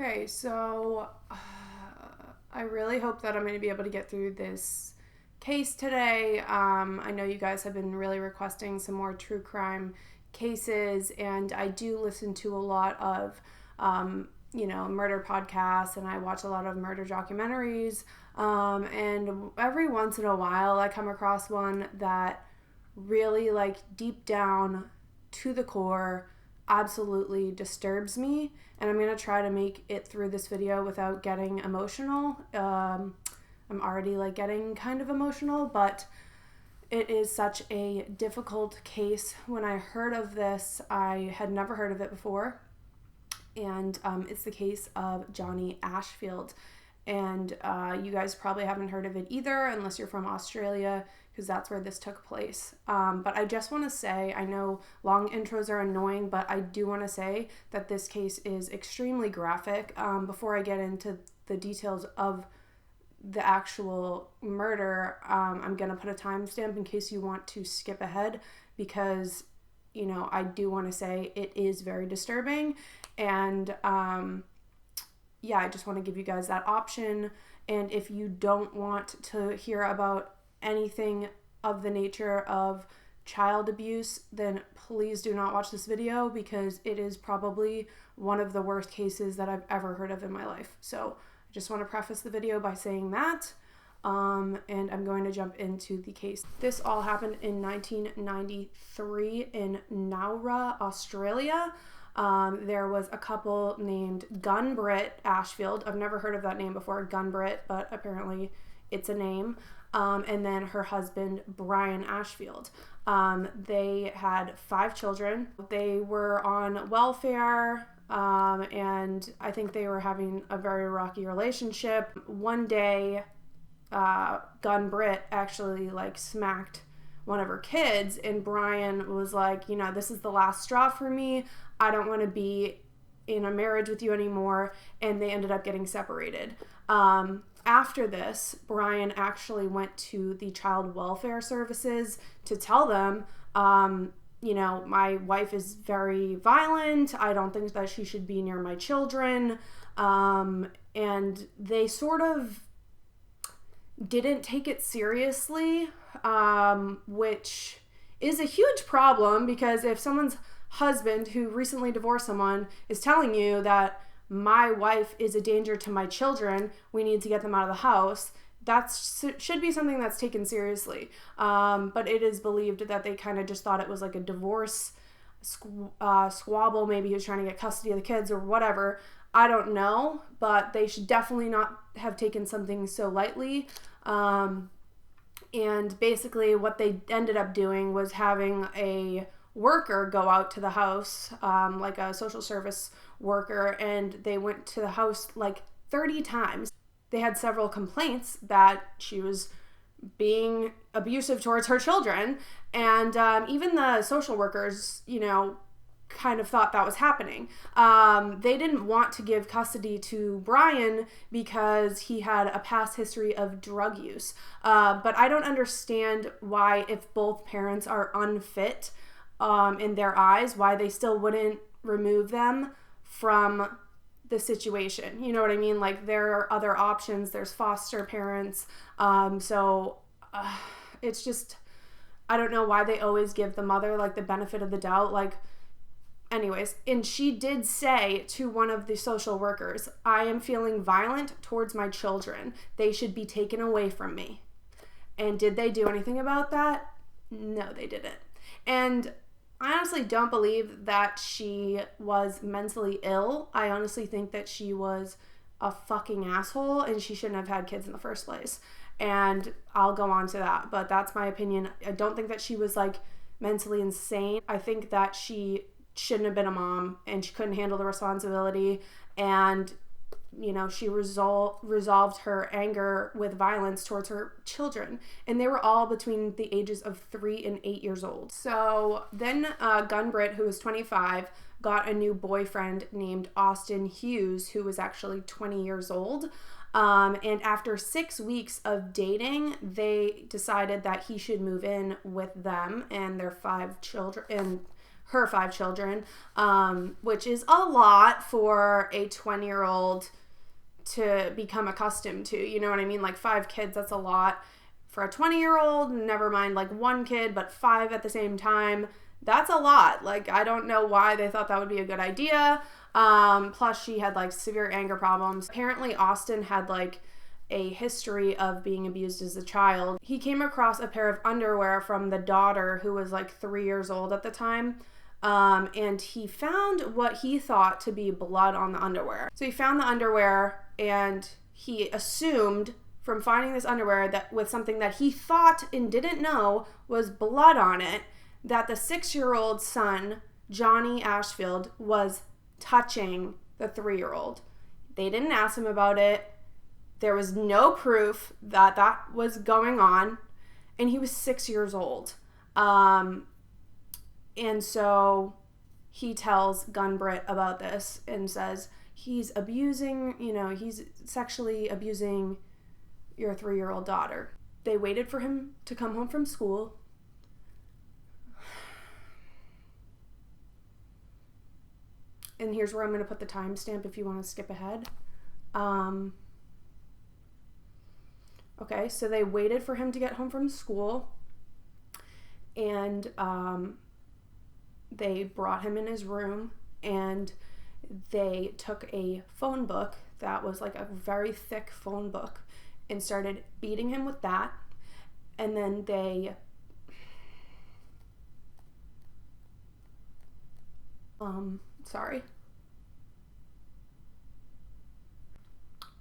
Okay, so I really hope that I'm going to be able to get through this case today. I know you guys have been really requesting some more true crime cases, and I do listen to a lot of, murder podcasts, and I watch a lot of murder documentaries. And every once in a while, I come across one that really, like, deep down to the core, absolutely disturbs me, and I'm going to try to make it through this video without getting emotional. I'm already getting kind of emotional, but it is such a difficult case. When I heard of this, I had never heard of it before, and it's the case of Johnny Ashfield. And you guys probably haven't heard of it either unless you're from Australia, because that's where this took place. But I just want to say, I know long intros are annoying, but I do want to say that this case is extremely graphic. Before I get into the details of the actual murder, I'm going to put a timestamp in case you want to skip ahead, because, I do want to say it is very disturbing. And I just want to give you guys that option. And if you don't want to hear about anything of the nature of child abuse, then please do not watch this video, because it is probably one of the worst cases that I've ever heard of in my life. So I just want to preface the video by saying that. And I'm going to jump into the case. This all happened in 1993 in Nowra, Australia. There was a couple named Gunbritt Ashfield. I've never heard of that name before, Gunbritt, but apparently it's a name. And then her husband, Brian Ashfield. They had 5 children. They were on welfare, and I think they were having a very rocky relationship. One day, Gunbritt actually smacked one of her kids, and Brian was like, this is the last straw for me. I don't want to be in a marriage with you anymore. And they ended up getting separated. After this, Brian actually went to the child welfare services to tell them, my wife is very violent. I don't think that she should be near my children. And they sort of didn't take it seriously, which is a huge problem, because if someone's husband who recently divorced someone is telling you that my wife is a danger to my children, we need to get them out of the house, that should be something that's taken seriously. But it is believed that they kind of just thought it was like a divorce squabble. Maybe he was trying to get custody of the kids or whatever. I don't know, but they should definitely not have taken something so lightly. And basically what they ended up doing was having a worker go out to the house, like a social service worker, and they went to the house 30 times. They had several complaints that she was being abusive towards her children, and even the social workers, kind of thought that was happening. They didn't want to give custody to Brian because he had a past history of drug use. But I don't understand why, if both parents are unfit in their eyes, why they still wouldn't remove them from the situation. You know what I mean? There are other options. There's foster parents. It's just, I don't know why they always give the mother the benefit of the doubt. Anyways, and she did say to one of the social workers, I am feeling violent towards my children. They should be taken away from me. And did they do anything about that? No, they didn't. And I honestly don't believe that she was mentally ill. I honestly think that she was a fucking asshole, and she shouldn't have had kids in the first place. And I'll go on to that, but that's my opinion. I don't think that she was mentally insane. I think that she shouldn't have been a mom, and she couldn't handle the responsibility, and she resolved her anger with violence towards her children, and they were all between the ages of 3 and 8 years old. So then Gunbritt, who was 25, got a new boyfriend named Austin Hughes, who was actually 20 years old. And after 6 weeks of dating, they decided that he should move in with them and their 5 children and her 5 children, which is a lot for a 20-year-old to become accustomed to. You know what I mean? Like 5 kids, that's a lot. For a 20-year-old, never mind like 1 kid, but 5 at the same time, that's a lot. Like, I don't know why they thought that would be a good idea. Plus, she had like severe anger problems. Apparently, Austin had like a history of being abused as a child. He came across a pair of underwear from the daughter, who was like 3 years old at the time. And he found what he thought to be blood on the underwear. So he found the underwear, and he assumed from finding this underwear that with something that he thought and didn't know was blood on it, that the 6-year-old son, Johnny Ashfield, was touching the 3-year-old. They didn't ask him about it. There was no proof that that was going on, and he was 6 years old. And so he tells Gunbrit about this and says, he's abusing, he's sexually abusing your 3-year-old daughter. They waited for him to come home from school. And here's where I'm going to put the timestamp if you want to skip ahead. Okay, so they waited for him to get home from school, and they brought him in his room, and they took a phone book that was like a very thick phone book and started beating him with that. And then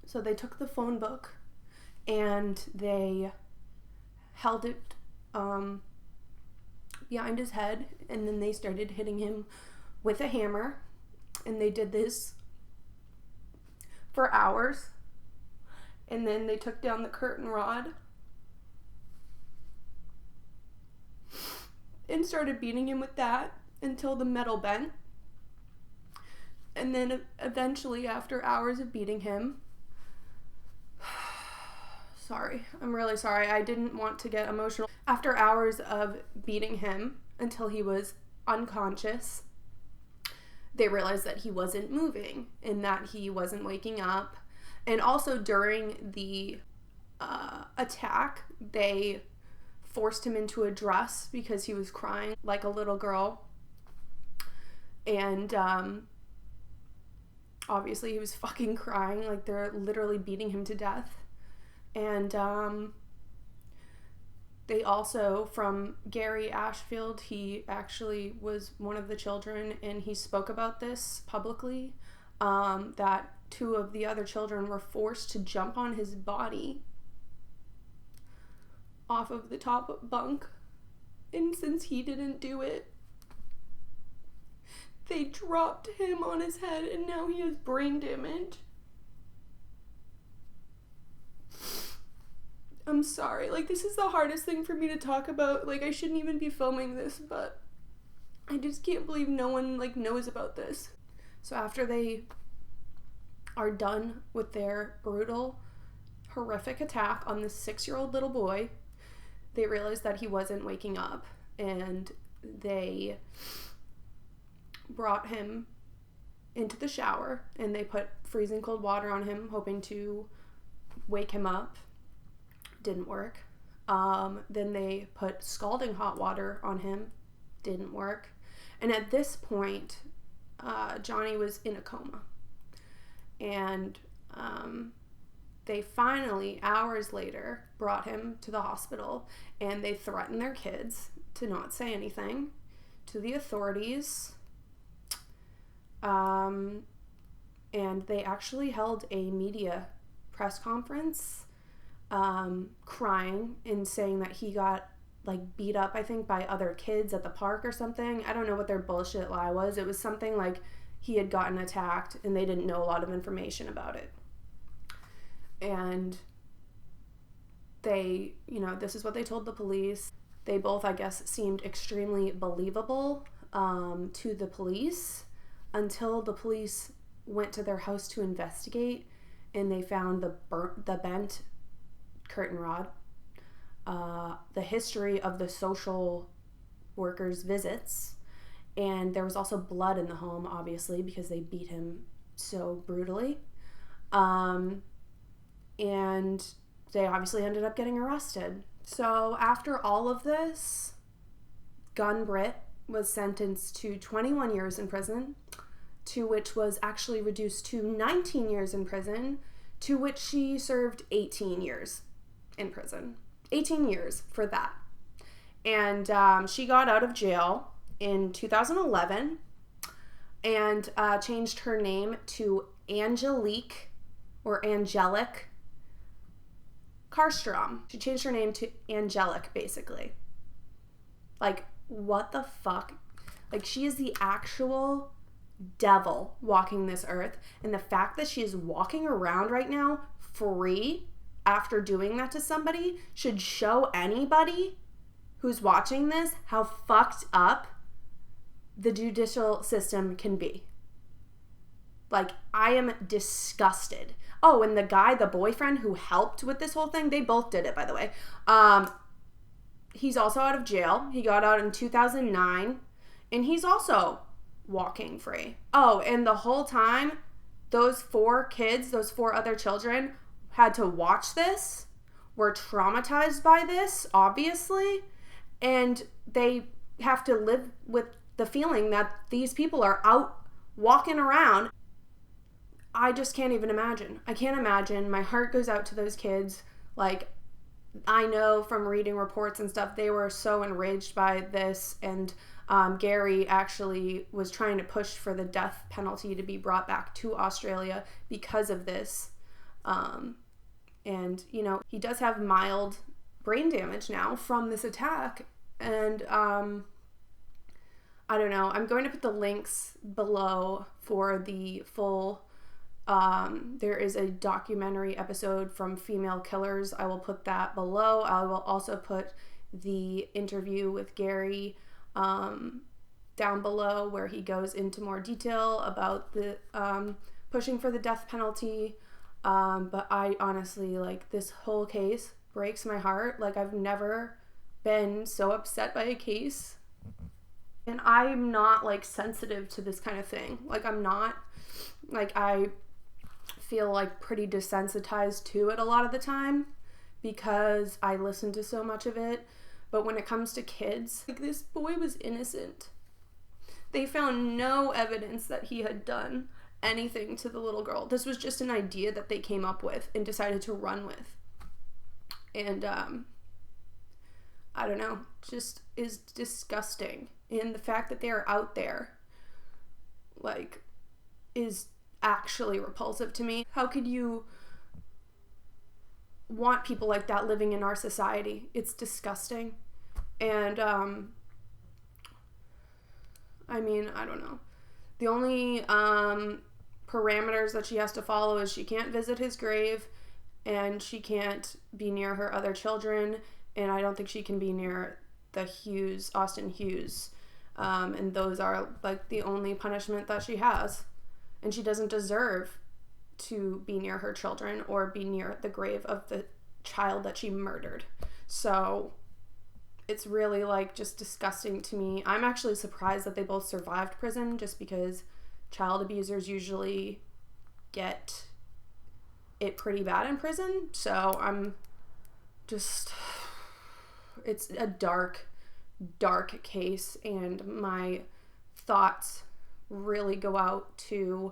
So they took the phone book and they held it behind his head, and then they started hitting him with a hammer, and they did this for hours. And then they took down the curtain rod and started beating him with that until the metal bent. And then eventually, after hours of beating him, sorry, I'm really sorry, I didn't want to get emotional. After hours of beating him until he was unconscious, they realized that he wasn't moving and that he wasn't waking up. And also during the attack, they forced him into a dress because he was crying like a little girl. And obviously he was fucking crying, like they're literally beating him to death. And they also, from Gary Ashfield, he actually was one of the children, and he spoke about this publicly, that 2 of the other children were forced to jump on his body off of the top bunk, and since he didn't do it, they dropped him on his head, and now he has brain damage. I'm sorry, like, this is the hardest thing for me to talk about. Like, I shouldn't even be filming this, but I just can't believe no one, like, knows about this. So after they are done with their brutal, horrific attack on this 6-year-old little boy, they realized that he wasn't waking up, and they brought him into the shower, and they put freezing cold water on him, hoping to wake him up. Didn't work. Then they put scalding hot water on him. Didn't work. And at this point, Johnny was in a coma. And they finally, hours later, brought him to the hospital, and they threatened their kids to not say anything to the authorities. And they actually held a media press conference, crying and saying that he got like beat up, I think, by other kids at the park or something. I don't know what their bullshit lie was. It was something like he had gotten attacked and they didn't know a lot of information about it. And they, this is what they told the police. They both, I guess, seemed extremely believable to the police until the police went to their house to investigate, and they found the bent curtain rod, the history of the social workers' visits, And there was also blood in the home, obviously, because they beat him so brutally. And they obviously ended up getting arrested. So after all of this, Gun Britt was sentenced to 21 years in prison, to which was actually reduced to 19 years in prison, to which she served 18 years in prison. 18 years for that. And she got out of jail in 2011 and changed her name to Angelique Karstrom. She changed her name to Angelic, basically. Like, what the fuck? Like, she is the actual devil walking this earth. And the fact that she is walking around right now free after doing that to somebody should show anybody who's watching this how fucked up the judicial system can be. Like, I am disgusted. Oh, and the boyfriend who helped with this whole thing, they both did it, by the way. He's also out of jail. He got out in 2009, and he's also walking free. Oh, and the whole time, those 4 kids, those 4 other children, had to watch this, were traumatized by this, obviously, and they have to live with the feeling that these people are out walking around. I just can't even imagine. I can't imagine. My heart goes out to those kids. Like, I know from reading reports and stuff, they were so enraged by this, and Gary actually was trying to push for the death penalty to be brought back to Australia because of this. And, you know, he does have mild brain damage now from this attack, and I don't know. I'm going to put the links below for the full. There is a documentary episode from Female Killers. I will put that below. I will also put the interview with Gary down below, where he goes into more detail about the pushing for the death penalty. But I honestly, like, this whole case breaks my heart. Like, I've never been so upset by a case. And I'm not, like, sensitive to this kind of thing. Like, I'm not. Like, I feel, like, pretty desensitized to it a lot of the time because I listen to so much of it. But when it comes to kids, like, this boy was innocent. They found no evidence that he had done anything to the little girl. This was just an idea that they came up with and decided to run with. And, I don't know, just is disgusting. And the fact that they are out there, like, is actually repulsive to me. How could you want people like that living in our society? It's disgusting. And, I mean, I don't know. The only parameters that she has to follow is she can't visit his grave, and she can't be near her other children, and I don't think she can be near the Austin Hughes. And those are, like, the only punishment that she has. And she doesn't deserve to be near her children or be near the grave of the child that she murdered. So it's really, like, just disgusting to me. I'm actually surprised that they both survived prison, just because child abusers usually get it pretty bad in prison. So I'm just, it's a dark case, and my thoughts really go out to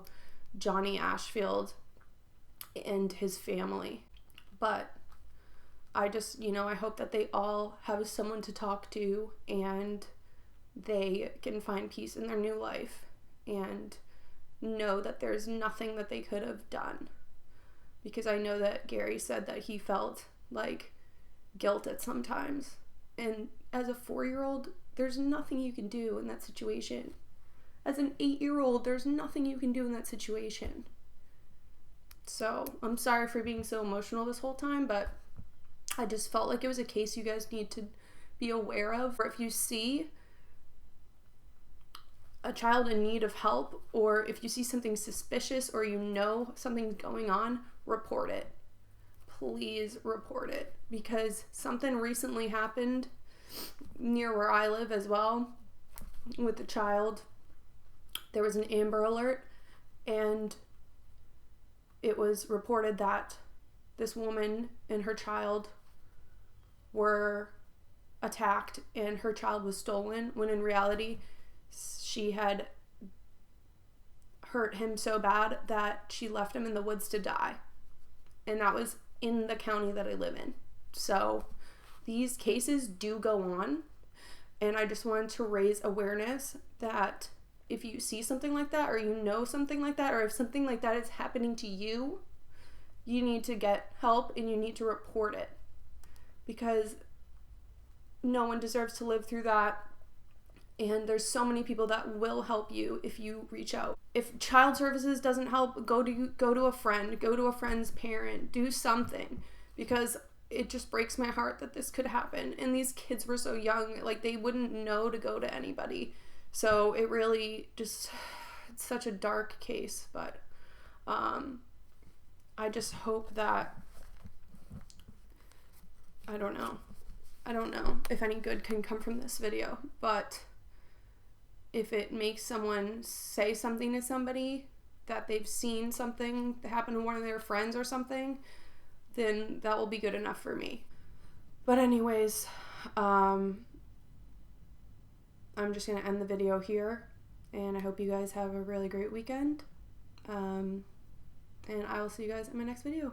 Johnny Ashfield and his family. But I just, you know, I hope that they all have someone to talk to and they can find peace in their new life and know that there's nothing that they could have done. Because I know that Gary said that he felt like guilt at some times. And as a 4-year-old, there's nothing you can do in that situation. As an 8-year-old, there's nothing you can do in that situation. So, I'm sorry for being so emotional this whole time, but I just felt like it was a case you guys need to be aware of. Or if you see a child in need of help, or if you see something suspicious, or you know something's going on, report it. Please report it. Because something recently happened near where I live as well. with the child. There was an Amber Alert, and it was reported that this woman and her child were attacked and her child was stolen, when in reality she had hurt him so bad that she left him in the woods to die. And that was in the county that I live in. So these cases do go on, and I just wanted to raise awareness that if you see something like that, or you know something like that, or if something like that is happening to you, you need to get help and you need to report it, because no one deserves to live through that. And there's so many people that will help you if you reach out. If child services doesn't help, go to a friend, go to a friend's parent, do something, because it just breaks my heart that this could happen. And these kids were so young, like they wouldn't know to go to anybody. So it really just, it's such a dark case, but I just hope that, I don't know if any good can come from this video, but if it makes someone say something to somebody that they've seen something that happen to one of their friends or something, then that will be good enough for me. But anyways, I'm just going to end the video here, and I hope you guys have a really great weekend, and I will see you guys in my next video.